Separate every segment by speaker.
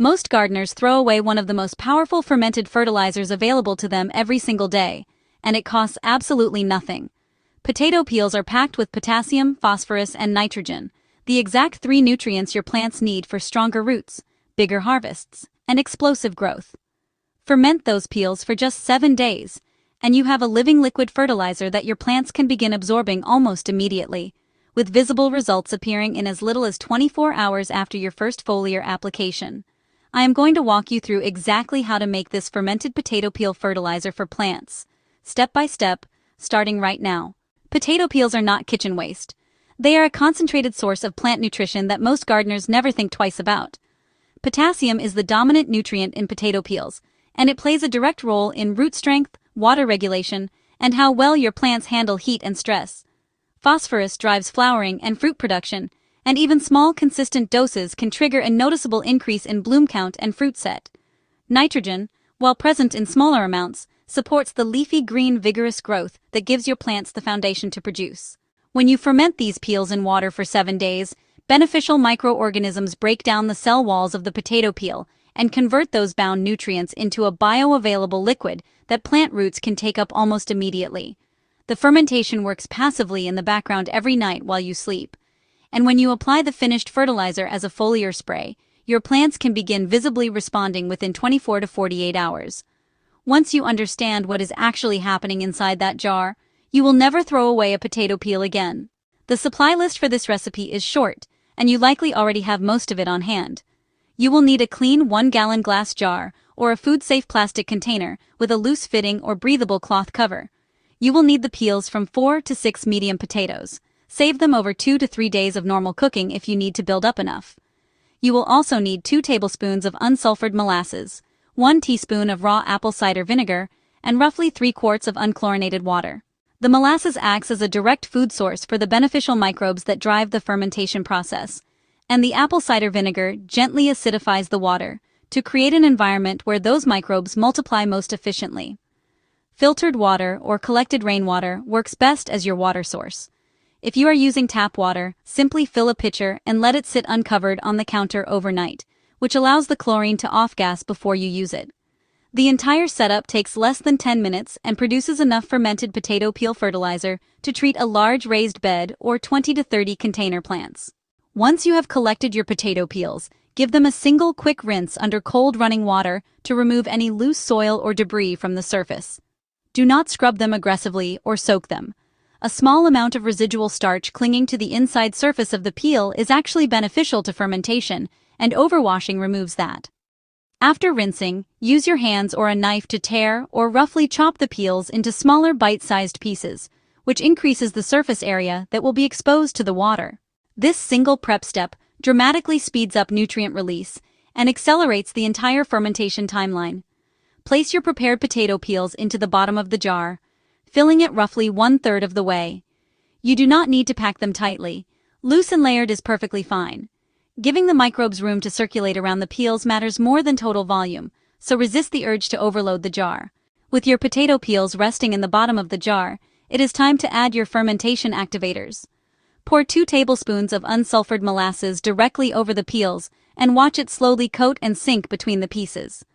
Speaker 1: Most gardeners throw away one of the most powerful fermented fertilizers available to them every single day, and it costs absolutely nothing. Potato peels are packed with potassium, phosphorus, and nitrogen, the exact 3 nutrients your plants need for stronger roots, bigger harvests, and explosive growth. Ferment those peels for just 7 days, and you have a living liquid fertilizer that your plants can begin absorbing almost immediately, with visible results appearing in as little as 24 hours after your first foliar application. I am going to walk you through exactly how to make this fermented potato peel fertilizer for plants, step by step, starting right now. Potato peels are not kitchen waste. They are a concentrated source of plant nutrition that most gardeners never think twice about. Potassium is the dominant nutrient in potato peels, and it plays a direct role in root strength, water regulation, and how well your plants handle heat and stress. Phosphorus drives flowering and fruit production, and even small consistent doses can trigger a noticeable increase in bloom count and fruit set. Nitrogen, while present in smaller amounts, supports the leafy green vigorous growth that gives your plants the foundation to produce. When you ferment these peels in water for 7 days, beneficial microorganisms break down the cell walls of the potato peel and convert those bound nutrients into a bioavailable liquid that plant roots can take up almost immediately. The fermentation works passively in the background every night while you sleep, and when you apply the finished fertilizer as a foliar spray, your plants can begin visibly responding within 24 to 48 hours. Once you understand what is actually happening inside that jar, you will never throw away a potato peel again. The supply list for this recipe is short, and you likely already have most of it on hand. You will need a clean 1-gallon glass jar or a food-safe plastic container with a loose fitting or breathable cloth cover. You will need the peels from 4 to 6 medium potatoes. Save them over 2 to 3 days of normal cooking if you need to build up enough. You will also need 2 tablespoons of unsulfured molasses, 1 teaspoon of raw apple cider vinegar, and roughly 3 quarts of unchlorinated water. The molasses acts as a direct food source for the beneficial microbes that drive the fermentation process, and the apple cider vinegar gently acidifies the water to create an environment where those microbes multiply most efficiently. Filtered water or collected rainwater works best as your water source. If you are using tap water, simply fill a pitcher and let it sit uncovered on the counter overnight, which allows the chlorine to off-gas before you use it. The entire setup takes less than 10 minutes and produces enough fermented potato peel fertilizer to treat a large raised bed or 20 to 30 container plants. Once you have collected your potato peels, give them a single quick rinse under cold running water to remove any loose soil or debris from the surface. Do not scrub them aggressively or soak them. A small amount of residual starch clinging to the inside surface of the peel is actually beneficial to fermentation, and overwashing removes that. After rinsing, use your hands or a knife to tear or roughly chop the peels into smaller bite-sized pieces, which increases the surface area that will be exposed to the water. This single prep step dramatically speeds up nutrient release and accelerates the entire fermentation timeline. Place your prepared potato peels into the bottom of the jar, filling it roughly 1/3 of the way. You do not need to pack them tightly. Loose and layered is perfectly fine. Giving the microbes room to circulate around the peels matters more than total volume, so resist the urge to overload the jar. With your potato peels resting in the bottom of the jar, it is time to add your fermentation activators. Pour 2 tablespoons of unsulfured molasses directly over the peels and watch it slowly coat and sink between the pieces.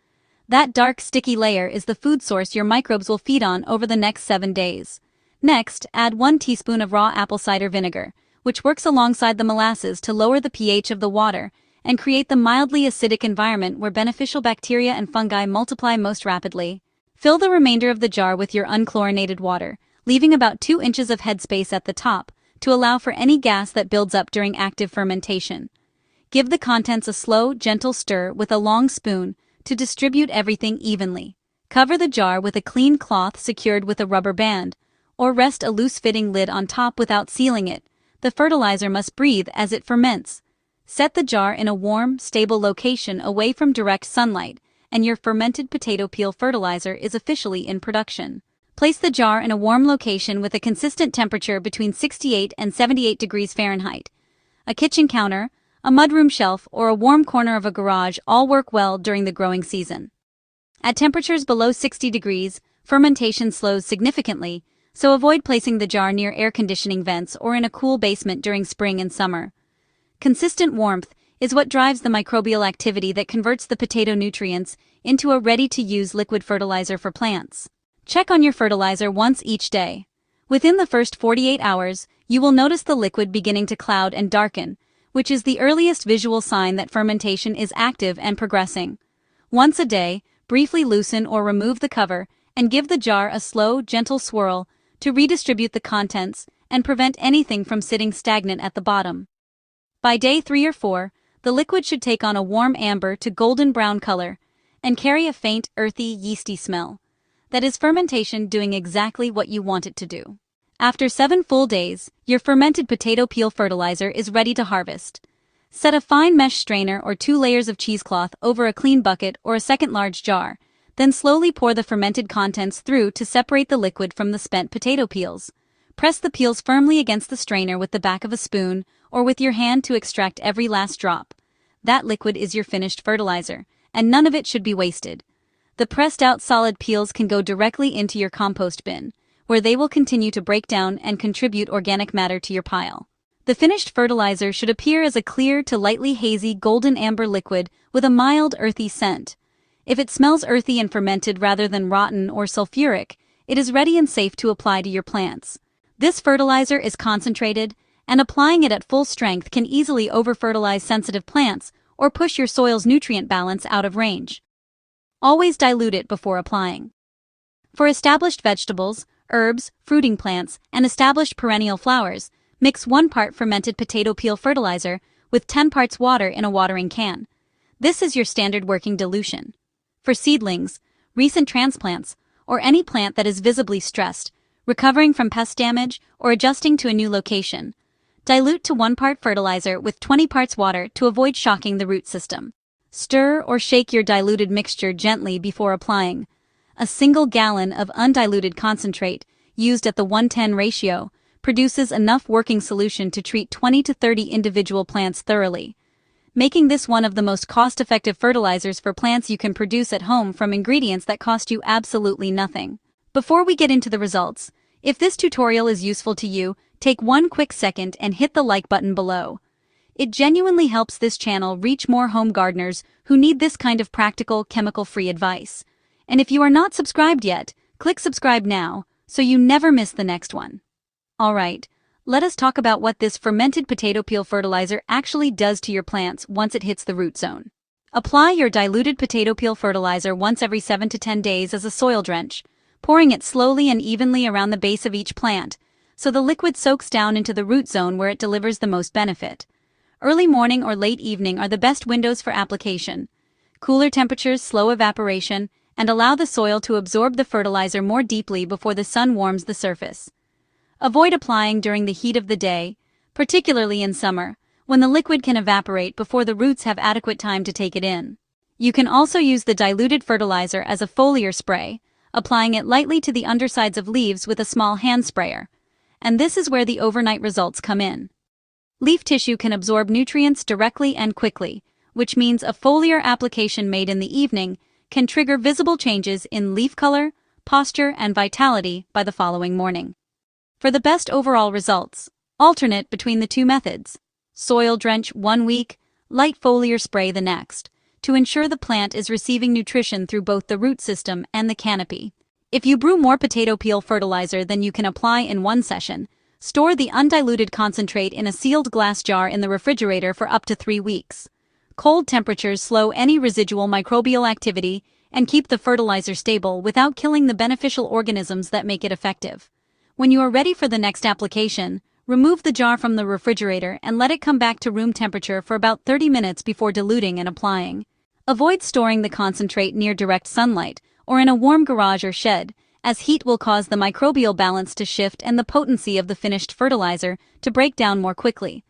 Speaker 1: That dark, sticky layer is the food source your microbes will feed on over the next 7 days. Next, add 1 teaspoon of raw apple cider vinegar, which works alongside the molasses to lower the pH of the water and create the mildly acidic environment where beneficial bacteria and fungi multiply most rapidly. Fill the remainder of the jar with your unchlorinated water, leaving about 2 inches of headspace at the top to allow for any gas that builds up during active fermentation. Give the contents a slow, gentle stir with a long spoon to distribute everything evenly. Cover the jar with a clean cloth secured with a rubber band, or rest a loose-fitting lid on top without sealing it. The fertilizer must breathe as it ferments. Set the jar in a warm, stable location away from direct sunlight, and your fermented potato peel fertilizer is officially in production. Place the jar in a warm location with a consistent temperature between 68 and 78 degrees Fahrenheit. A kitchen counter, a mudroom shelf, or a warm corner of a garage all work well during the growing season. At temperatures below 60 degrees, fermentation slows significantly, so avoid placing the jar near air conditioning vents or in a cool basement during spring and summer. Consistent warmth is what drives the microbial activity that converts the potato nutrients into a ready-to-use liquid fertilizer for plants. Check on your fertilizer once each day. Within the first 48 hours, you will notice the liquid beginning to cloud and darken, which is the earliest visual sign that fermentation is active and progressing. Once a day, briefly loosen or remove the cover and give the jar a slow, gentle swirl to redistribute the contents and prevent anything from sitting stagnant at the bottom. By day 3 or 4, the liquid should take on a warm amber to golden brown color and carry a faint, earthy, yeasty smell. That is fermentation doing exactly what you want it to do. After 7 full days, your fermented potato peel fertilizer is ready to harvest. Set a fine mesh strainer or 2 layers of cheesecloth over a clean bucket or a second large jar, then slowly pour the fermented contents through to separate the liquid from the spent potato peels. Press the peels firmly against the strainer with the back of a spoon or with your hand to extract every last drop. That liquid is your finished fertilizer, and none of it should be wasted. The pressed-out solid peels can go directly into your compost bin, where they will continue to break down and contribute organic matter to your pile. The finished fertilizer should appear as a clear to lightly hazy golden amber liquid with a mild earthy scent. If it smells earthy and fermented rather than rotten or sulfuric, it is ready and safe to apply to your plants. This fertilizer is concentrated, and applying it at full strength can easily over-fertilize sensitive plants or push your soil's nutrient balance out of range. Always dilute it before applying. For established vegetables, herbs, fruiting plants, and established perennial flowers, mix 1 part fermented potato peel fertilizer with 10 parts water in a watering can. This is your standard working dilution. For seedlings, recent transplants, or any plant that is visibly stressed, recovering from pest damage, or adjusting to a new location, dilute to 1 part fertilizer with 20 parts water to avoid shocking the root system. Stir or shake your diluted mixture gently before applying. A single gallon of undiluted concentrate, used at the 1:10 ratio, produces enough working solution to treat 20 to 30 individual plants thoroughly, making this one of the most cost-effective fertilizers for plants you can produce at home from ingredients that cost you absolutely nothing. Before we get into the results, if this tutorial is useful to you, take 1 quick second and hit the like button below. It genuinely helps this channel reach more home gardeners who need this kind of practical, chemical-free advice. And if you are not subscribed yet, click subscribe now, so you never miss the next one. Alright, let us talk about what this fermented potato peel fertilizer actually does to your plants once it hits the root zone. Apply your diluted potato peel fertilizer once every 7 to 10 days as a soil drench, pouring it slowly and evenly around the base of each plant, so the liquid soaks down into the root zone where it delivers the most benefit. Early morning or late evening are the best windows for application. Cooler temperatures slow evaporation and allow the soil to absorb the fertilizer more deeply before the sun warms the surface. Avoid applying during the heat of the day, particularly in summer, when the liquid can evaporate before the roots have adequate time to take it in. You can also use the diluted fertilizer as a foliar spray, applying it lightly to the undersides of leaves with a small hand sprayer. And this is where the overnight results come in. Leaf tissue can absorb nutrients directly and quickly, which means a foliar application made in the evening can trigger visible changes in leaf color, posture, and vitality by the following morning. For the best overall results, alternate between the 2 methods. Soil drench 1 week, light foliar spray the next, to ensure the plant is receiving nutrition through both the root system and the canopy. If you brew more potato peel fertilizer than you can apply in 1 session, store the undiluted concentrate in a sealed glass jar in the refrigerator for up to 3 weeks. Cold temperatures slow any residual microbial activity and keep the fertilizer stable without killing the beneficial organisms that make it effective. When you are ready for the next application, remove the jar from the refrigerator and let it come back to room temperature for about 30 minutes before diluting and applying. Avoid storing the concentrate near direct sunlight or in a warm garage or shed, as heat will cause the microbial balance to shift and the potency of the finished fertilizer to break down more quickly.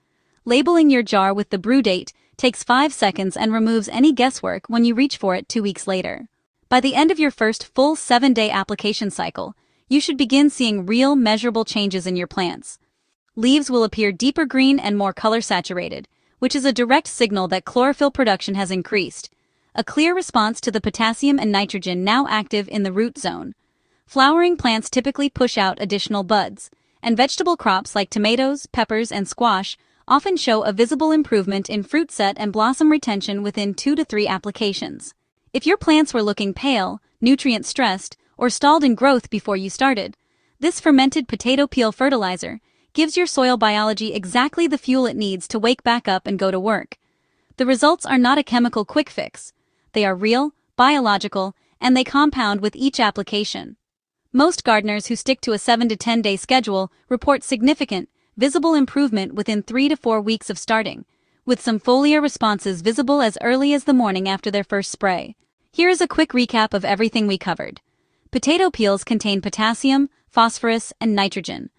Speaker 1: Labeling your jar with the brew date takes 5 seconds and removes any guesswork when you reach for it 2 weeks later. By the end of your first full 7-day application cycle, you should begin seeing real, measurable changes in your plants. Leaves will appear deeper green and more color-saturated, which is a direct signal that chlorophyll production has increased, a clear response to the potassium and nitrogen now active in the root zone. Flowering plants typically push out additional buds, and vegetable crops like tomatoes, peppers, and squash often show a visible improvement in fruit set and blossom retention within 2 to 3 applications. If your plants were looking pale, nutrient-stressed, or stalled in growth before you started, this fermented potato peel fertilizer gives your soil biology exactly the fuel it needs to wake back up and go to work. The results are not a chemical quick fix. They are real, biological, and they compound with each application. Most gardeners who stick to a 7 to 10 day schedule report significant, visible improvement within 3 to 4 weeks of starting, with some foliar responses visible as early as the morning after their first spray. Here is a quick recap of everything we covered. Potato peels contain potassium, phosphorus, and nitrogen,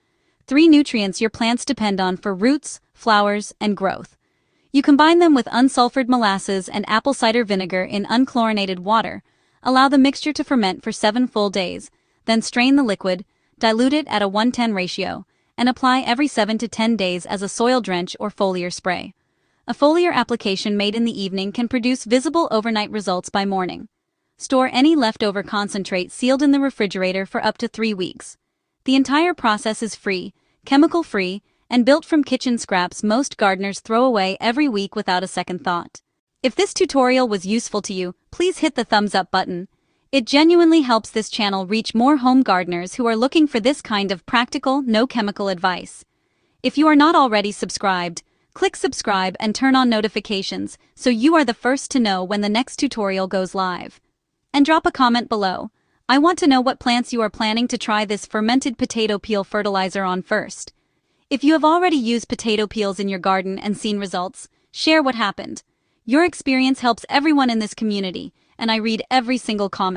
Speaker 1: 3 nutrients your plants depend on for roots, flowers, and growth. You combine them with unsulfured molasses and apple cider vinegar in unchlorinated water, allow the mixture to ferment for 7 full days, then strain the liquid, dilute it at a 1:10 ratio, and apply every 7 to 10 days as a soil drench or foliar spray. A foliar application made in the evening can produce visible overnight results by morning. Store any leftover concentrate sealed in the refrigerator for up to 3 weeks. The entire process is free, chemical-free, and built from kitchen scraps most gardeners throw away every week without a second thought. If this tutorial was useful to you, please hit the thumbs up button. It genuinely helps this channel reach more home gardeners who are looking for this kind of practical, no-chemical advice. If you are not already subscribed, click subscribe and turn on notifications so you are the first to know when the next tutorial goes live. And drop a comment below. I want to know what plants you are planning to try this fermented potato peel fertilizer on first. If you have already used potato peels in your garden and seen results, share what happened. Your experience helps everyone in this community, and I read every single comment.